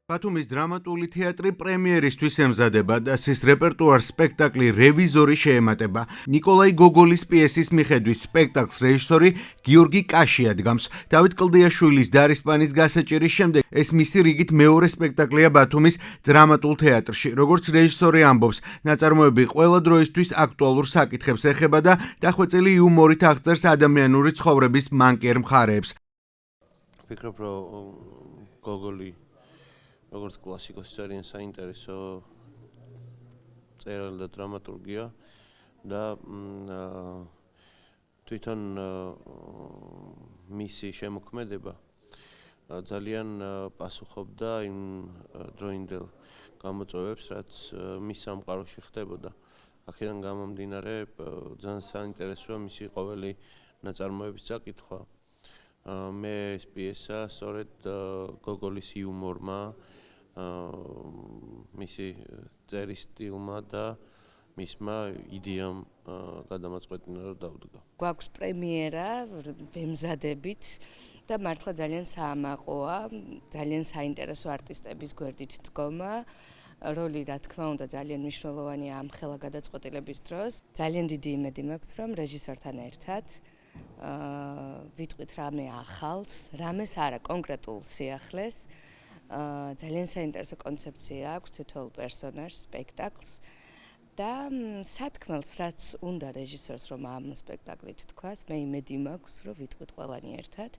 ბათუმის დრამატული თეატრი პრემიერისთვის ემზადება და სის რეპერტუარს სპექტაკლი „რევიზორი“ შეემატება. ნიკოლაი გოგოლის პიესის მიხედვით სპექტაკლს რეჟისორი გიორგი კაში ადგამს. დავით კლდიაშვილის დარისპანის გასაჭირის შემდეგ ეს მისი რიგით მეორე სპექტაკლია ბათუმის დრამატულ თეატრში. როგორც რეჟისორი ამბობს, ნაწარმოები ყველა დროისთვის აქტუალურ საკითხებს ეხება და დახვეწილი იუმორით აღწერს ადამიანური ცხოვრების მანკიერ მხარეებს. ვფიქრობ, რომ გოგოლი როგორც კლასიკოსი ძალიან საინტერესო მწერალი და დრამატურგია და თვითონ მისი შემოქმედება ძალიან პასუხობდა იმ დროინდელ გამოწვევებს, რაც მის სამყაროში ხდებოდა. აქედან გამომდინარე ძალიან საინტერესოა მისი ყოველი ნაწარმოების წაკითხვა. მე ეს პიესა სწორედ გოგოლის იუმორმა, მისი წერის სტილმა და მისმა იდეამ გადამაწყვეტინა რომ დავდგა. გვაქვს პრემიერა, ვემზადებით და მართლა ძალიან საამაყოა, ძალიან საინტერესო არტისტების გვერდით დგომა. როლი, რა თქმა უნდა, ძალიან მნიშვნელოვანია ამ ხელა გადაწყვეტილების დროს. ძალიან დიდი იმედი მაქვს, რომ რეჟისორთან ერთად ვიტყვით რამე ახალს, რამეს არა კონკრეტულ სიახლეს. ძალიან საინტერესო კონცეფცია აქვს თითოეულ პერსონაჟს, სპექტაკლს და სათქმელს, რაც უნდა რეჟისორს რომ ამ სპექტაკლით თქვას, მე იმედი მაქვს, რომ ვიტყვით ყველანი ერთად.